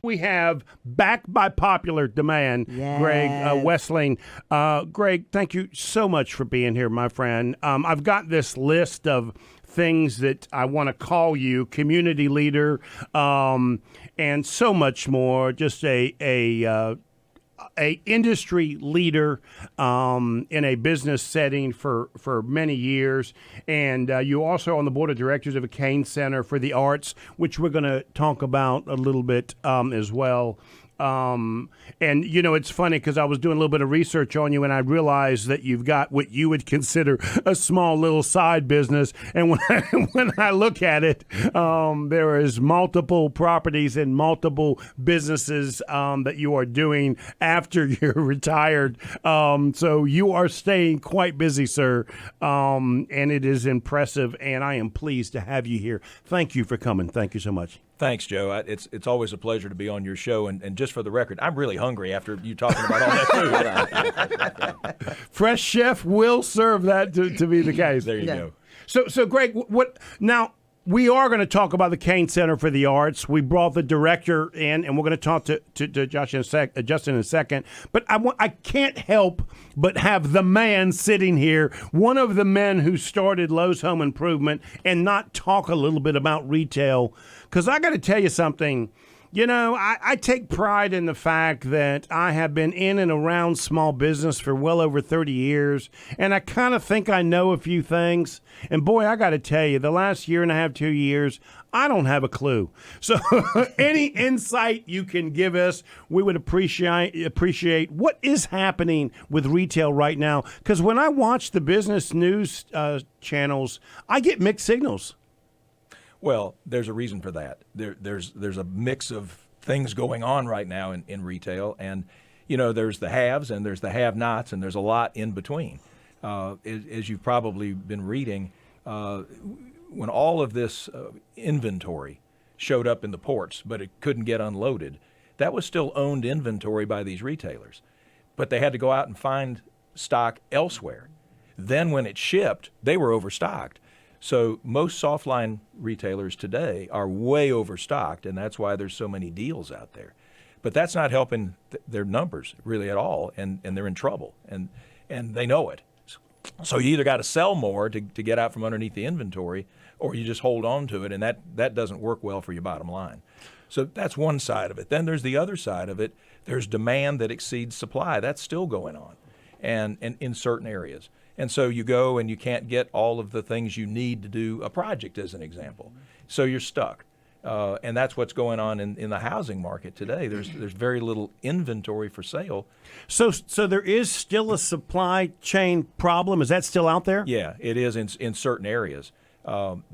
We have, backed by popular demand, Greg Wessling. Greg, thank you so much for being here, my friend. I've got this list of things that I want to call you: community leader, and so much more. Just a industry leader in a business setting for many years. And you also are on the board of directors of a Kane Center for the Arts, which we're going to talk about a little bit as well. And, you know, it's funny because I was doing a little bit of research on you and I realized that you've got what you would consider a small little side business. And when I look at it, there is multiple properties and multiple businesses that you are doing after you're retired. So you are staying quite busy, sir. And it is impressive. And I am pleased to have you here. Thank you for coming. Thank you so much. Thanks, Joe. It's always a pleasure to be on your show. And just for the record, I'm really hungry after you talking about all that food. Fresh chef will serve that to be the case. There you go. So Greg, what now? We are going to talk about the Kane Center for the Arts. We brought the director in, and we're going to talk to Justin in a second. But I can't help but have the man sitting here, one of the men who started Lowe's Home Improvement, and not talk a little bit about retail. Because I got to tell you something. You know, I take pride in the fact that I have been in and around small business for well over 30 years, and I kind of think I know a few things. And boy, I got to tell you, the last year and a half, 2 years, I don't have a clue. So any insight you can give us, we would appreciate what is happening with retail right now. Because when I watch the business news channels, I get mixed signals. Well, there's a reason for that. There's a mix of things going on right now in retail, and you know there's the haves and there's the have-nots, and there's a lot in between. As you've probably been reading, when all of this inventory showed up in the ports, but it couldn't get unloaded, that was still owned inventory by these retailers, but they had to go out and find stock elsewhere. Then when it shipped, they were overstocked. So most softline retailers today are way overstocked, and that's why there's so many deals out there. But that's not helping their numbers really at all, and they're in trouble, and they know it. So you either got to sell more to get out from underneath the inventory, or you just hold on to it, and that doesn't work well for your bottom line. So that's one side of it. Then there's the other side of it. There's demand that exceeds supply. That's still going on, and in certain areas. And so you go and you can't get all of the things you need to do a project, as an example. So you're stuck. And that's what's going on in the housing market today. There's very little inventory for sale. So there is still a supply chain problem. Is that still out there? Yeah, it is in certain areas.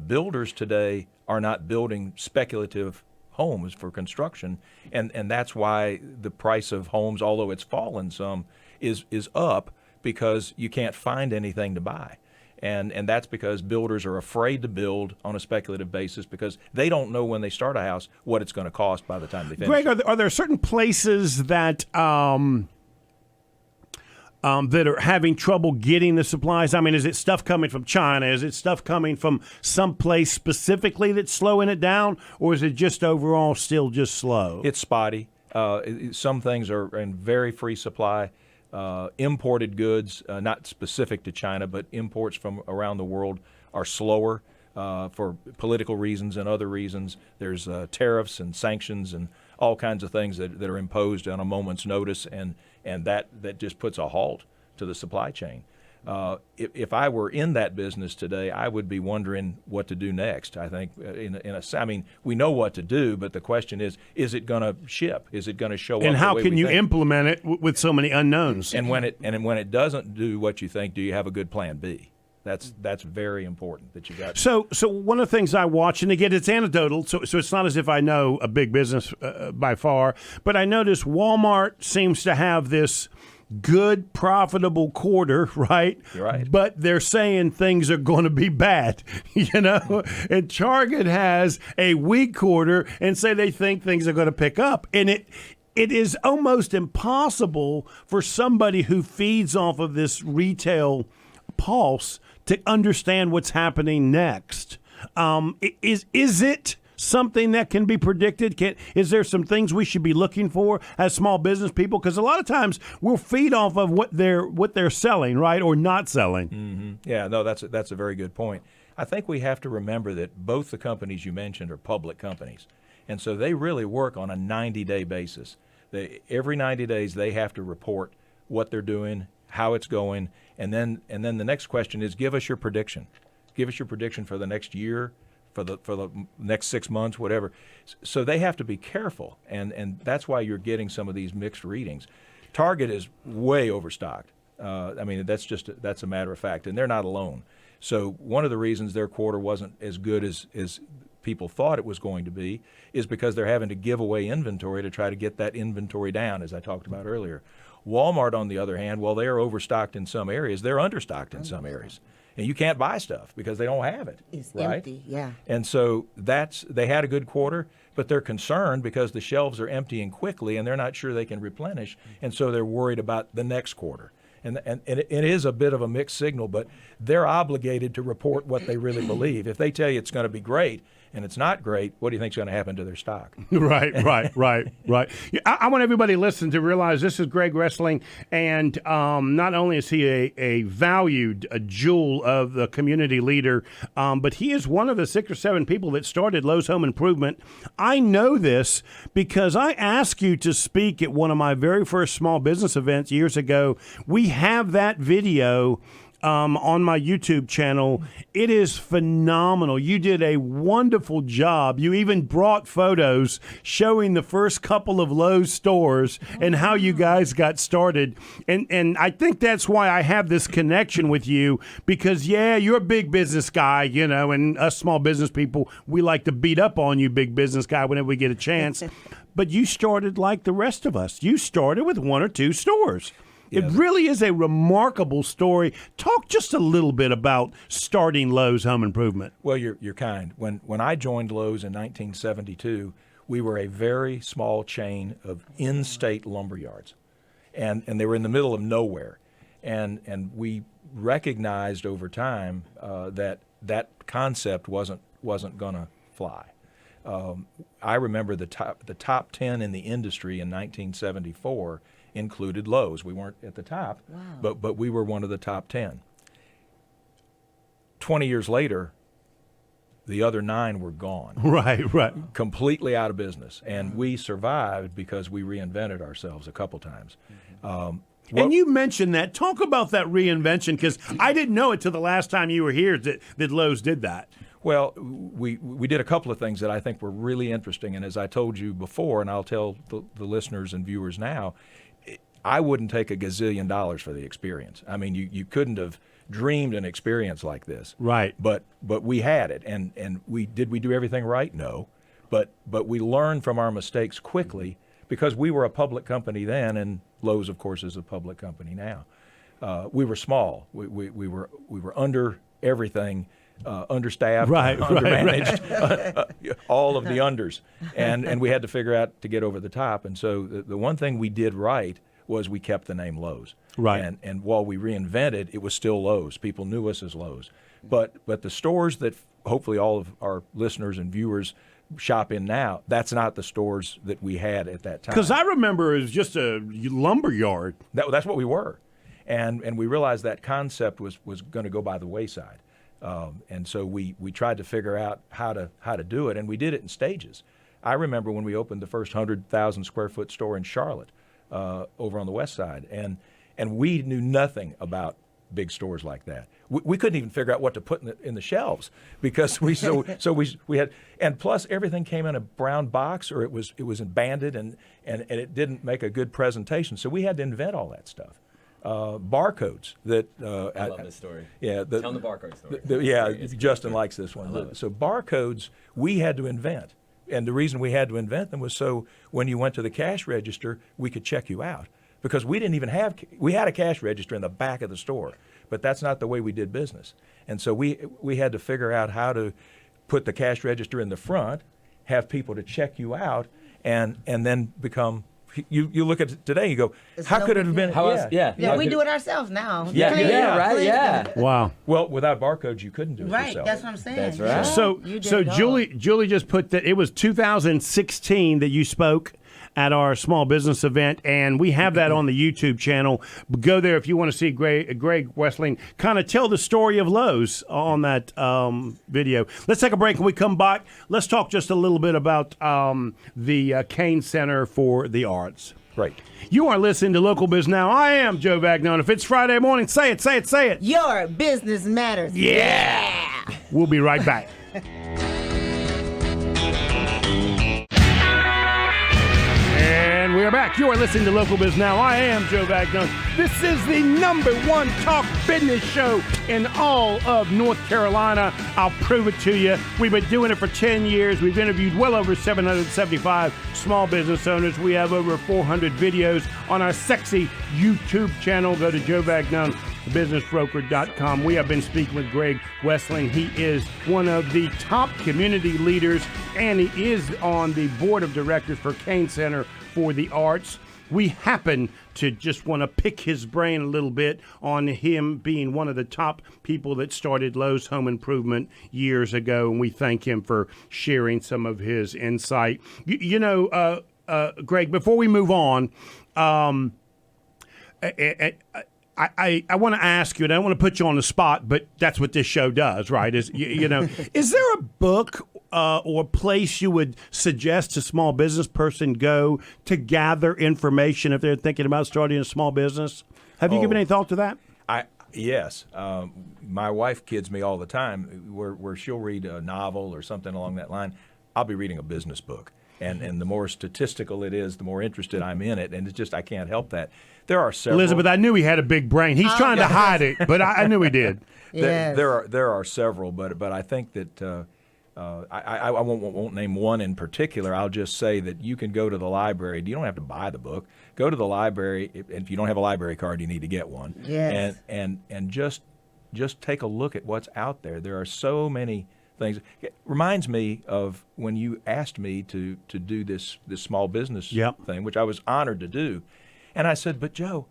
Builders today are not building speculative homes for construction, and that's why the price of homes, although it's fallen some, is up, because you can't find anything to buy. And that's because builders are afraid to build on a speculative basis because they don't know when they start a house what it's going to cost by the time they finish. Greg, are there certain places that that are having trouble getting the supplies? I mean, is it stuff coming from China? Is it stuff coming from someplace specifically that's slowing it down? Or is it just overall still just slow? It's spotty. Some things are in very free supply. Imported goods, not specific to China, but imports from around the world are slower for political reasons and other reasons. There's tariffs and sanctions and all kinds of things that are imposed on a moment's notice, and that just puts a halt to the supply chain. If I were in that business today, I would be wondering what to do next. I think, I mean, we know what to do, but the question is it going to ship? Is it going to show up? And how the way can we you think? implement it with so many unknowns? And when it doesn't do what you think, do you have a good plan B? That's very important that you got. So one of the things I watch, and again, it's anecdotal, so it's not as if I know a big business by far, but I notice Walmart seems to have this good, profitable quarter, right? You're right. But they're saying things are going to be bad, you know? And Target has a weak quarter and say they think things are going to pick up. And it is almost impossible for somebody who feeds off of this retail pulse to understand what's happening next. Is it something that can be predicted? Is there some things we should be looking for as small business people? Because a lot of times we'll feed off of what they're selling, right, or not selling. Mm-hmm. Yeah, no, that's a very good point. I think we have to remember that both the companies you mentioned are public companies, and so they really work on a 90-day basis. Every 90 days they have to report what they're doing, how it's going, and then the next question is, give us your prediction. Give us your prediction for the next year, for the next 6 months, whatever. So they have to be careful, and that's why you're getting some of these mixed readings. Target is way overstocked. I mean, that's a matter of fact, and they're not alone. So one of the reasons their quarter wasn't as good as people thought it was going to be is because they're having to give away inventory to try to get that inventory down, as I talked about earlier. Walmart, on the other hand, while they are overstocked in some areas, they're understocked in some areas. And you can't buy stuff because they don't have it. It's right? empty, yeah. And so they had a good quarter, but they're concerned because the shelves are emptying quickly and they're not sure they can replenish, and so they're worried about the next quarter. And it is a bit of a mixed signal, but they're obligated to report what they really believe. If they tell you it's going to be great and it's not great, what do you think is going to happen to their stock? Right. Yeah, I want everybody listening to realize this is Greg Wessling, and not only is he a valued jewel of the community leader, but he is one of the 6 or 7 people that started Lowe's Home Improvement. I know this because I asked you to speak at one of my very first small business events years ago. We have that video on my YouTube channel. It is phenomenal. You did a wonderful job. You even brought photos showing the first couple of Lowe's stores and how you guys got started. And I think that's why I have this connection with you, because, yeah, you're a big business guy, you know, and us small business people, we like to beat up on you, big business guy, whenever we get a chance. But you started like the rest of us. You started with 1 or 2 stores. It really is a remarkable story. Talk just a little bit about starting Lowe's Home Improvement. Well, you're kind. When I joined Lowe's in 1972, we were a very small chain of in-state lumber yards, and they were in the middle of nowhere, and we recognized over time that concept wasn't going to fly. I remember the top 10 in the industry in 1974 included Lowe's. We weren't at the top, but we were one of the top 10. 20 years later, the other 9 were gone. Right. Completely out of business. And we survived because we reinvented ourselves a couple times. And you mentioned that. Talk about that reinvention, because I didn't know it till the last time you were here that Lowe's did that. Well, we did a couple of things that I think were really interesting. And as I told you before, and I'll tell the listeners and viewers now, I wouldn't take $1 gazillion for the experience. I mean, you couldn't have dreamed an experience like this. Right. But we had it, and did we do everything right? No. But we learned from our mistakes quickly, because we were a public company then, and Lowe's, of course, is a public company now. We were small. We were under everything, understaffed, undermanaged, all of the unders, and we had to figure out to get over the top. And so the one thing we did right was we kept the name Lowe's. Right. And while we reinvented, it was still Lowe's. People knew us as Lowe's. But the stores that hopefully all of our listeners and viewers shop in now, that's not the stores that we had at that time. Because I remember it was just a lumber yard. That's what we were. And we realized that concept was going to go by the wayside. And so we tried to figure out how to do it, and we did it in stages. I remember when we opened the first 100,000 square foot store in Charlotte, over on the west side, and we knew nothing about big stores like that. We couldn't even figure out what to put in the shelves, because we had, and plus everything came in a brown box, or it was banded, and it didn't make a good presentation. So we had to invent all that stuff. Barcodes that I love this story. Yeah, tell them the barcode story. Justin likes this one. So barcodes we had to invent. And the reason we had to invent them was so when you went to the cash register, we could check you out. Because we didn't even we had a cash register in the back of the store, but that's not the way we did business. And so we had to figure out how to put the cash register in the front, have people to check you out, and then become you look at it today, you go, It's how no could it big have been? deal. Yeah, we do it ourselves now. right. Wow. Well, without barcodes, you couldn't do it Right, yourself. that's what I'm saying. That's right. So You did so it all. Julie just put that it was 2016 that you spoke at our small business event, and we have that on the YouTube channel. Go there if you want to see Greg Wessling kind of tell the story of Lowe's on that video. Let's take a break. When we come back, let's talk just a little bit about the Kane Center for the Arts. Right. You are listening to Local Biz Now. I am Joe Vagnon. If it's Friday morning, say it, say it, say it. Your business matters. Yeah. We'll be right back. And we are back. You are listening to Local Biz Now. I am Joe Vagnon. This is the #1 talk business show in all of North Carolina. I'll prove it to you. We've been doing it for 10 years. We've interviewed well over 775 small business owners. We have over 400 videos on our sexy YouTube channel. Go to joevagnon.businessbroker.com. We have been speaking with Greg Wessling. He is one of the top community leaders, and he is on the board of directors for Kane Center for the Arts. We happen to just want to pick his brain a little bit on him being one of the top people that started Lowe's Home Improvement years ago, and we thank him for sharing some of his insight. Greg, before we move on, I want to ask you, and I don't want to put you on the spot, but that's what this show does, right? Is is there a book or place you would suggest a small business person go to gather information if they're thinking about starting a small business? Have you given any thought to that? Yes. My wife kids me all the time where she'll read a novel or something along that line. I'll be reading a business book. And the more statistical it is, the more interested I'm in it. And it's just, I can't help that. There are several. Elizabeth, I knew he had a big brain. He's trying to hide it, but I knew he did. Yes. There are several, but I think that I won't name one in particular. I'll just say that you can go to the library. You don't have to buy the book. Go to the library. If you don't have a library card, you need to get one. Yes. And just take a look at what's out there. There are so many things. It reminds me of when you asked me to do this small business thing, which I was honored to do. And I said, but Joe,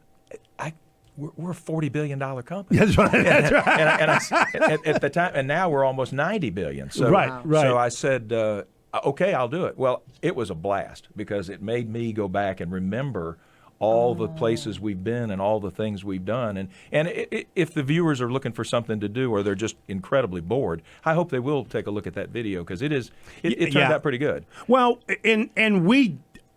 we're a $40 billion company. That's right. That's right. And at the time, and now we're almost $90 billion. So, right. So I said, okay, I'll do it. Well, it was a blast because it made me go back and remember all the places we've been and all the things we've done. And if the viewers are looking for something to do or they're just incredibly bored, I hope they will take a look at that video because it turned out pretty good. Well, and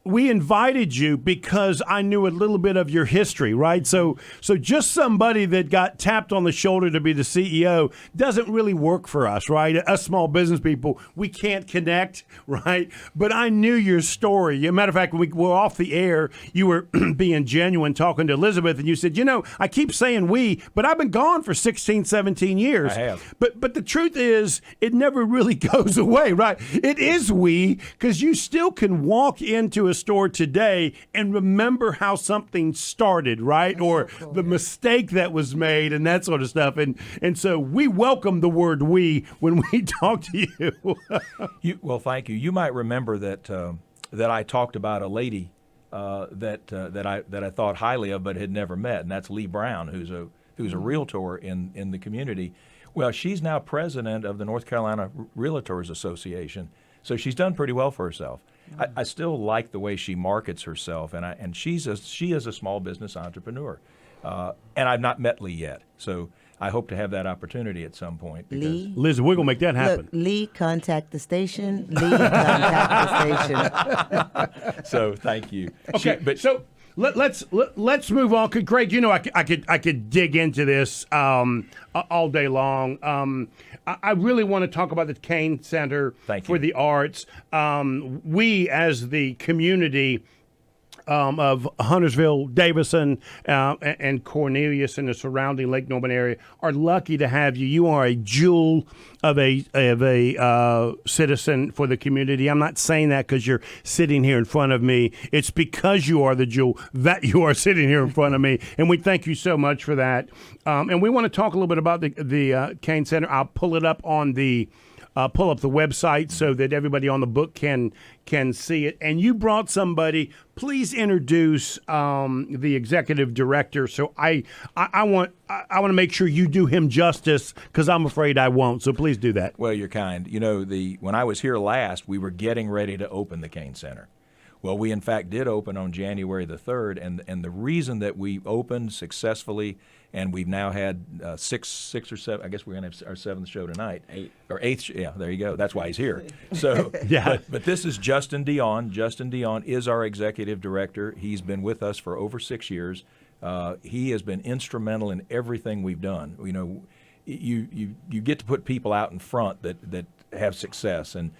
we invited you because I knew a little bit of your history, right? So just somebody that got tapped on the shoulder to be the CEO doesn't really work for us, right? Us small business people, we can't connect, right? But I knew your story. As a matter of fact, when we were off the air, you were being genuine talking to Elizabeth, and you said, I keep saying we, but I've been gone for 16, 17 years. I have. But the truth is, it never really goes away, right? It is we, because you still can walk into a store today and remember how something started, right? That's or so cool, the mistake that was made and that sort of stuff. And so we welcome the word we when we talk to you. Well, thank you. You might remember that I talked about a lady that I thought highly of but had never met, and that's Lee Brown, who's a realtor in the community. Well, she's now president of the North Carolina Realtors Association, so she's done pretty well for herself. I still like the way she markets herself, and she is a small business entrepreneur. And I've not met Lee yet, so I hope to have that opportunity at some point. Lee? Liz, we're going to make that happen. Look, Lee, contact the station. Lee, contact the station. So thank you. Okay, so let's move on. Greg, I could dig into this all day long. I really want to talk about the Kane Center for the Arts. We, as the community of Huntersville, Davison, and Cornelius and the surrounding Lake Norman area, are lucky to have you. You are a jewel of a citizen for the community. I'm not saying that because you're sitting here in front of me. It's because you are the jewel that you are sitting here in front of me, and we thank you so much for that. And we want to talk a little bit about the Kane Center. I'll pull it up on the pull up the website so that everybody on the book can see it. And you brought somebody. Please introduce the executive director. So I want to make sure you do him justice, because I'm afraid I won't. So please do that. Well, you're kind. You know, when I was here last, we were getting ready to open the Cain Center. Well, we in fact did open on January the 3rd, and the reason that we opened successfully, and we've now had six or seven. I guess we're going to have our 7th show tonight. 8th. Yeah, there you go. That's why he's here. So, yeah. But this is Justin Dionne. Justin Dionne is our executive director. He's been with us for over 6 years. He has been instrumental in everything we've done. You know, you get to put people out in front that have success, and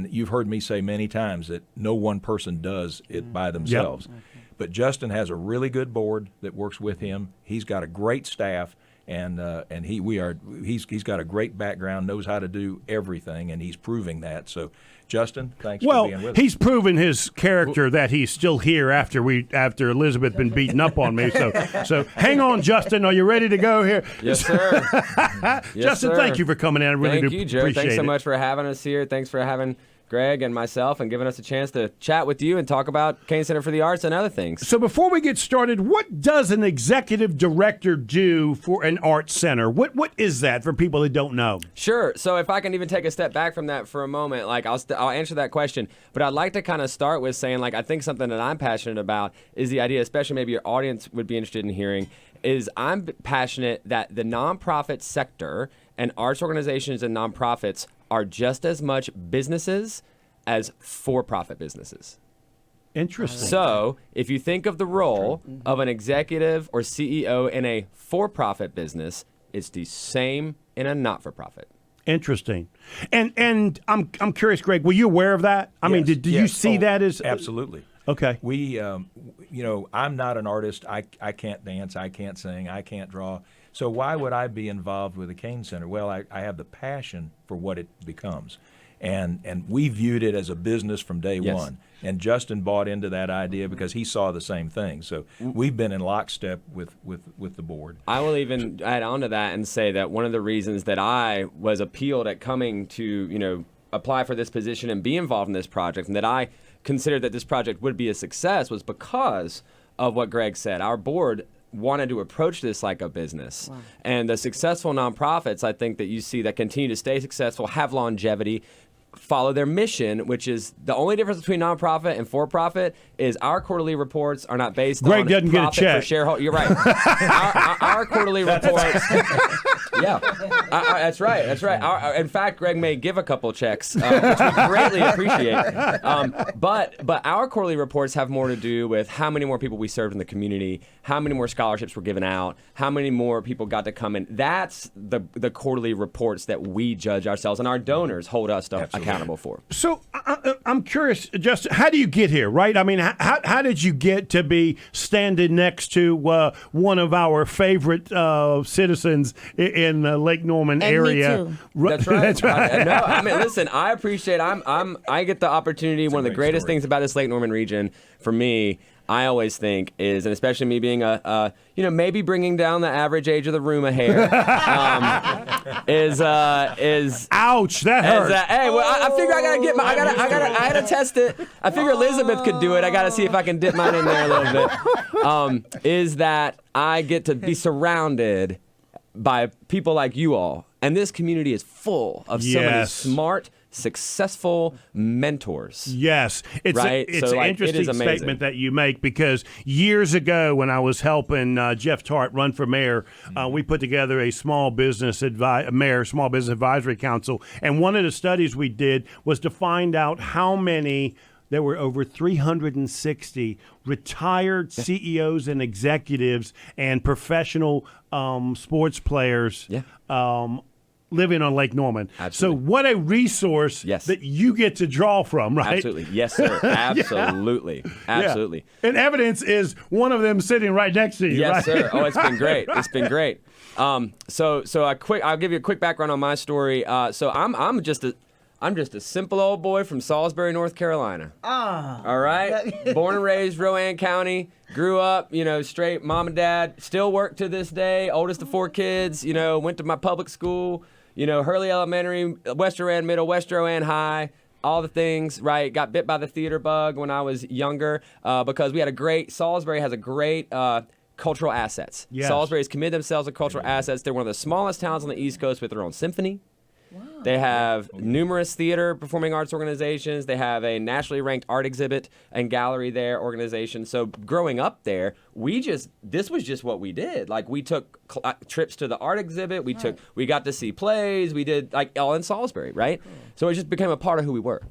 you've heard me say many times that no one person does it by themselves. Yep. But Justin has a really good board that works with him. He's got a great staff, and he's got a great background, knows how to do everything, and he's proving that. So, Justin, thanks for being with us. He's proven his character that he's still here after Elizabeth been beaten up on me. So hang on, Justin. Are you ready to go here? Yes, sir. Justin, thank you for coming in. I really Thank do you, Joe. appreciate Thanks so it. much for having us here. Thanks for having Greg and myself and giving us a chance to chat with you and talk about Cain Center for the Arts and other things. So before we get started, what does an executive director do for an arts center? What is that for people that don't know? Sure. So if I can even take a step back from that for a moment, like I'll answer that question, but I'd like to kind of start with saying, like, I think something that I'm passionate about is the idea, especially maybe your audience would be interested in hearing, is I'm passionate that the nonprofit sector and arts organizations and nonprofits are just as much businesses as for-profit businesses. Interesting. So if you think of the role of an executive or CEO in a for-profit business, it's the same in a not-for-profit. Interesting. And I'm curious, Greg, were you aware of that? I mean, did you see that as absolutely? Okay. We, you know, I'm not an artist. I can't dance. I can't sing. I can't draw. So why would I be involved with the Cain Center? Well, I have the passion for what it becomes. And we viewed it as a business from day one. And Justin bought into that idea because he saw the same thing. So we've been in lockstep with the board. I will even add on to that and say that one of the reasons that I was appealed at coming to, you know, apply for this position and be involved in this project, and that I considered that this project would be a success, was because of what Greg said. Our board wanted to approach this like a business. Wow. And the successful nonprofits, I think, that you see that continue to stay successful, have longevity, follow their mission, which is the only difference between nonprofit and for-profit is our quarterly reports are not based Greg on doesn't get a profit check. for shareholder. You're right. our quarterly reports. Yeah, that's right. That's right. In fact, Greg may give a couple checks, which we greatly appreciate. But our quarterly reports have more to do with how many more people we served in the community, how many more scholarships were given out, how many more people got to come in. That's the quarterly reports that we judge ourselves, and our donors hold us accountable for. So I'm curious, Justin, how do you get here, right? I mean, how did you get to be standing next to one of our favorite citizens in the Lake Norman area? Me too. That's right. That's right. No, I mean, listen, I appreciate. I get the opportunity. One of the greatest things about this Lake Norman region, for me, I always think is, and especially me being maybe bringing down the average age of the room a hair, is Ouch, that hurts. Hey, well, I figure I gotta test it. I figure Elizabeth could do it. I gotta see if I can dip mine in there a little bit. Is that I get to be surrounded by people like you all, and this community is full of so many smart, successful mentors. Yes. It's right? It's an interesting statement that you make, because years ago when I was helping Jeff Tart run for mayor, we put together a small business advisory council, and one of the studies we did was to find out how many. There were over 360 retired CEOs and executives and professional sports players living on Lake Norman. Absolutely. So what a resource that you get to draw from, right? Absolutely. Yes, sir. Absolutely. Absolutely. Yeah. And evidence is one of them sitting right next to you, yes, right? sir. Oh, it's been great. It's been great. So I'll give you a quick background on my story. So I'm just a simple old boy from Salisbury, North Carolina. All right? Born and raised Rowan County. Grew up, straight mom and dad. Still work to this day. Oldest of 4 kids. Went to my public school. Hurley Elementary, West Rowan Middle, West Rowan High, all the things, right? Got bit by the theater bug when I was younger because we had Salisbury has a great cultural assets. Yes. Salisbury's committed themselves to cultural assets. They're one of the smallest towns on the East Coast with their own symphony. They have numerous theater performing arts organizations. They have a nationally ranked art exhibit and gallery there organization. So growing up there, this was just what we did. Like we took trips to the art exhibit. We got to see plays. We did all in Salisbury, right? Cool. So it just became a part of who we were.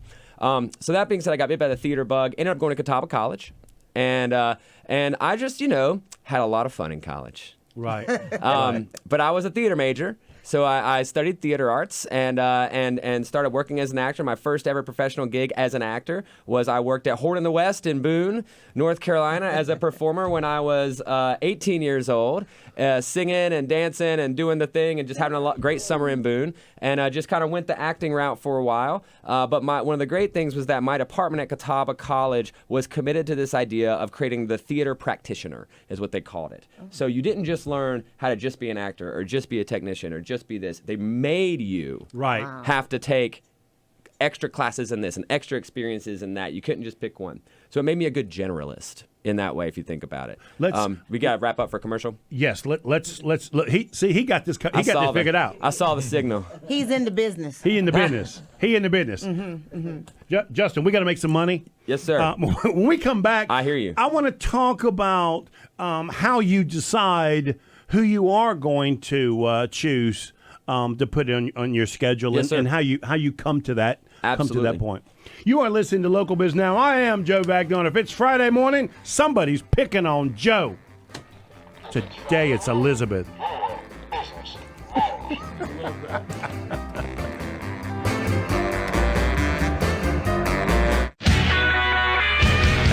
So that being said, I got bit by the theater bug. Ended up going to Catawba College, and I just had a lot of fun in college. Right. But I was a theater major. So I studied theater arts and started working as an actor. My first ever professional gig as an actor was I worked at Hort in the West in Boone, North Carolina, as a performer when I was 18 years old, singing and dancing and doing the thing and just having a great summer in Boone. And just kind of went the acting route for a while. But one of the great things was that my department at Catawba College was committed to this idea of creating the theater practitioner, is what they called it. So you didn't just learn how to just be an actor or just be a technician or just be this. They made you have to take extra classes in this and extra experiences in that. You couldn't just pick one. So it made me a good generalist in that way, if you think about it. We got to wrap up for commercial. Yes, let's. He got this. He got this figured out. I saw the signal. He's in the business. He in the business. Justin, we got to make some money. Yes, sir. When we come back, I hear you. I want to talk about how you decide who you are going to choose to put on your schedule, Yes, and how you come to that. Absolutely. Come to that point. You are listening to Local Biz Now. I am Joe Vagnon. If it's Friday morning, somebody's picking on Joe. Today it's Elizabeth.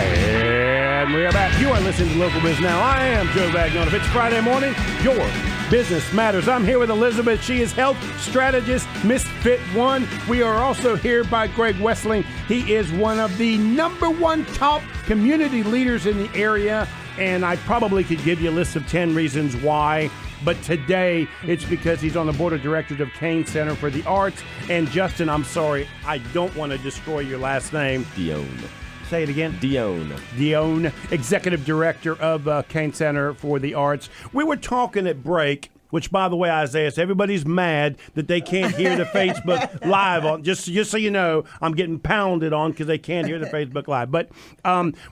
And we are back. You are listening to Local Biz Now. I am Joe Vagnon. If it's Friday morning, your business matters. I'm here with Elizabeth. She is health strategist, Misfit One. We are also here by Greg Wessling. He is one of the #1 top community leaders in the area, and I probably could give you a list of 10 reasons why. But today, it's because he's on the board of directors of Kane Center for the Arts. And Justin, I'm sorry, I don't want to destroy your last name. Dionne. Say it again. Dionne, executive director of Kane Center for the Arts. We were talking at break, which, by the way, Isaiah, everybody's mad that they can't hear the Facebook Live on. Just so you know, I'm getting pounded on because they can't hear the Facebook Live. But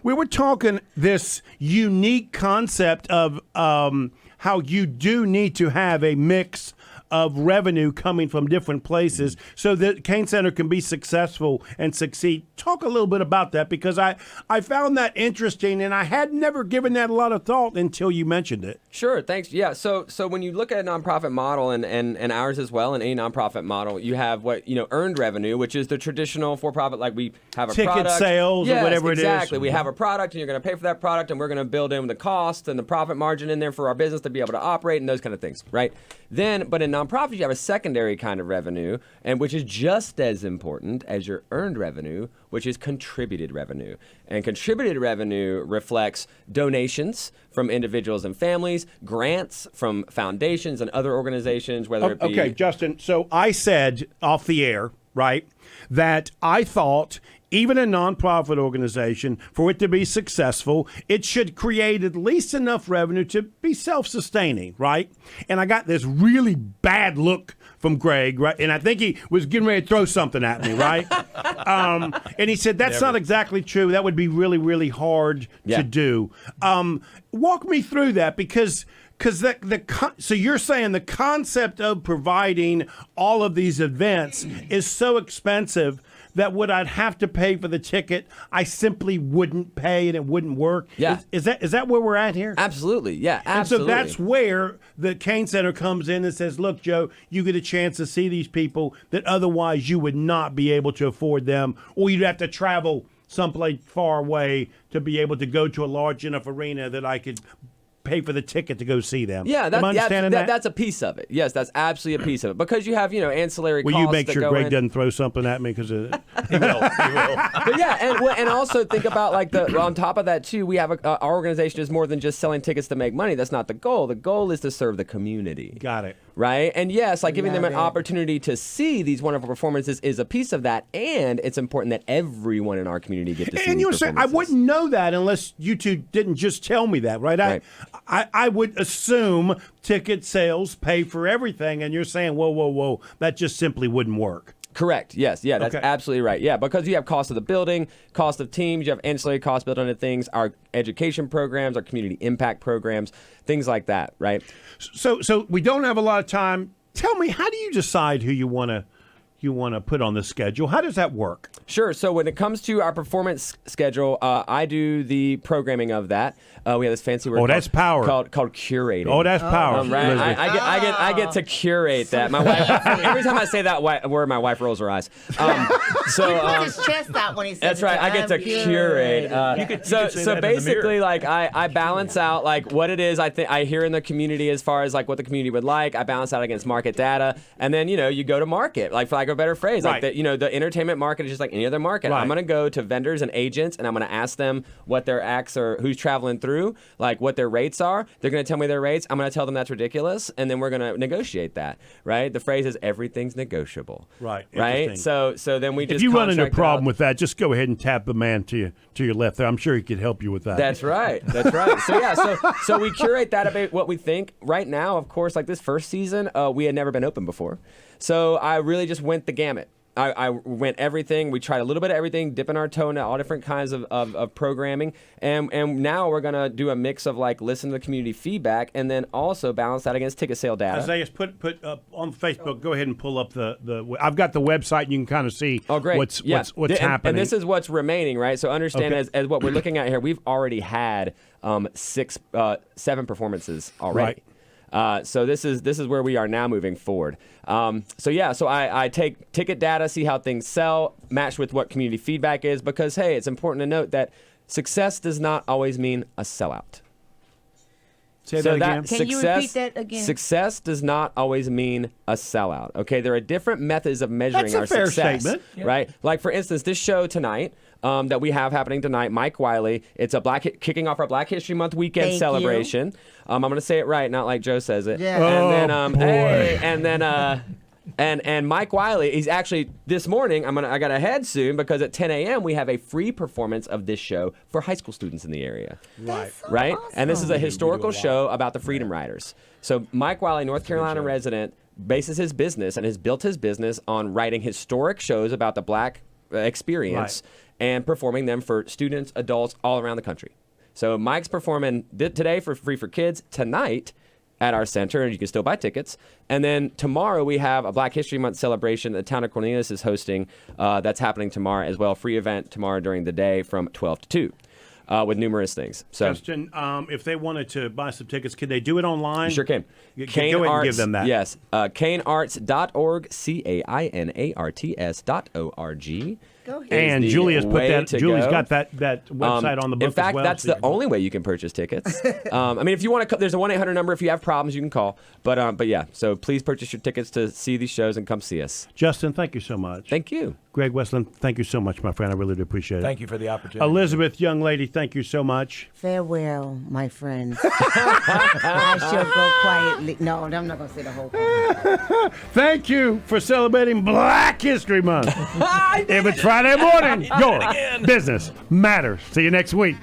we were talking this unique concept of how you do need to have a mix of revenue coming from different places so that Kane Center can be successful and succeed. Talk a little bit about that, because I found that interesting, and I had never given that a lot of thought until you mentioned it. Sure, thanks. Yeah, so when you look at a nonprofit model and ours as well, and any nonprofit model, you have earned revenue, which is the traditional for-profit, like we have a ticket product. Sales or whatever it is. Exactly. We have a product, and you're going to pay for that product, and we're going to build in the cost and the profit margin in there for our business to be able to operate and those kind of things, right? But in nonprofits, you have a secondary kind of revenue, and which is just as important as your earned revenue, which is contributed revenue. And contributed revenue reflects donations from individuals and families, grants from foundations and other organizations, whether it be... Okay, Justin, so I said off the air, right, that I thought even a nonprofit organization, for it to be successful, it should create at least enough revenue to be self-sustaining, right? And I got this really bad look from Greg, right? And I think he was getting ready to throw something at me, right? And he said, that's not exactly true. That would be really, really hard to do. Walk me through that, because so you're saying the concept of providing all of these events is so expensive that what I'd have to pay for the ticket, I simply wouldn't pay and it wouldn't work. Yeah. Is that where we're at here? Absolutely. Yeah, absolutely. And so that's where the Kane Center comes in and says, look, Joe, you get a chance to see these people that otherwise you would not be able to afford them, or you'd have to travel someplace far away to be able to go to a large enough arena that I could pay for the ticket to go see them. Yeah, that's a piece of it. Yes, that's absolutely a piece of it, because you have ancillary costs. Will you make that sure go Greg in. doesn't throw something at me? Because He will. But yeah, and also think about on top of that too, we have our organization is more than just selling tickets to make money. That's not the goal. The goal is to serve the community. Got it. right? And yes, like giving them Love an it. opportunity to see these wonderful performances is a piece of that, and it's important that everyone in our community get to see And these you say, I performances. wouldn't know that unless you two didn't just tell me that, right? Right. I would assume ticket sales pay for everything, and you're saying, whoa, that just simply wouldn't work. Correct. Yes. Yeah, that's Okay. absolutely right. Yeah, because you have cost of the building, cost of teams, you have ancillary costs built into things, our education programs, our community impact programs, things like that, right? So we don't have a lot of time. Tell me, how do you decide who you want to put on the schedule? How does that work? Sure. So when it comes to our performance schedule, I do the programming of that. We have this fancy word. That's power. Called curating. Oh, that's power. Right. Elizabeth. I get to curate that. My wife. Every time I say that word, my wife rolls her eyes. He put his chest out when he said That's right. I get to curate. So say that in the basically, mirror. like I balance out like what it is I hear in the community as far as like what the community would like. I balance out against market data, and then you go to market. Like for lack of a better phrase, Right. like the entertainment market is just like any other market. Right. I'm gonna go to vendors and agents, and I'm gonna ask them what their acts are, who's traveling through, like what their rates are. They're gonna tell me their rates. I'm gonna tell them that's ridiculous, and then we're gonna negotiate that. Right. The phrase is everything's negotiable. Right. Right. Interesting. So then we just If you run into a contract problem out. with that, just go ahead and tap the man to your left there. I'm sure he could help you with that. That's right. That's right. So yeah, so we curate that about what we think. Right now, of course, like this first season, we had never been open before. So I really just went the gamut. I went everything. We tried a little bit of everything, dipping our toe into all different kinds of programming. And now we're going to do a mix of like listen to the community feedback and then also balance that against ticket sale data. Isaiah, put up on Facebook. Go ahead and pull up the. I've got the website. And you can kind of see. Oh, great. What's Yeah. happening. And this is what's remaining, right? So understand Okay. as what we're looking at here, we've already had 7 performances already. So this is where we are now moving forward. So I take ticket data, see how things sell, match with what community feedback is, because hey, it's important to note that success does not always mean a sellout. Say that again. Can you repeat that again? Success does not always mean a sellout. Okay, there are different methods of measuring That's a our fair success. statement. Right? Like for instance, this show tonight that we have happening tonight, Mike Wiley. It's a kicking off our Black History Month weekend Thank you. celebration. I'm going to say it right, not like Joe says it. Yeah. And then and Mike Wiley, he's actually this morning. I got to head soon because at 10 a.m. we have a free performance of this show for high school students in the area. Right. Right? Awesome. And this is a historical show about the Freedom Riders. So Mike Wiley, North Carolina resident, bases his business and has built his business on writing historic shows about the Black experience and performing them for students, adults all around the country. So Mike's performing today for free for kids, tonight at our center, and you can still buy tickets. And then tomorrow we have a Black History Month celebration that the town of Cornelius is hosting. That's happening tomorrow as well. Free event tomorrow during the day from 12 to 2 with numerous things. So Justin, if they wanted to buy some tickets, could they do it online? you sure can. Go ahead and give them that. Yes. CaneArts.org, CainArts.org. Go ahead. And the Julia's put way that. to Julie's go. got that website on the book In fact, as well. that's the only way you can purchase tickets. I mean, if you want to, there's a 1-800 number. If you have problems, you can call. But yeah, so please purchase your tickets to see these shows and come see us. Justin, thank you so much. Thank you. Greg Wessling, thank you so much, my friend. I really do appreciate it. Thank you for the opportunity. Elizabeth, young lady, thank you so much. Farewell, my friends. I shall go quietly. No, I'm not going to say the whole thing. Thank you for celebrating Black History Month. If it's Friday morning, your business matters. See you next week.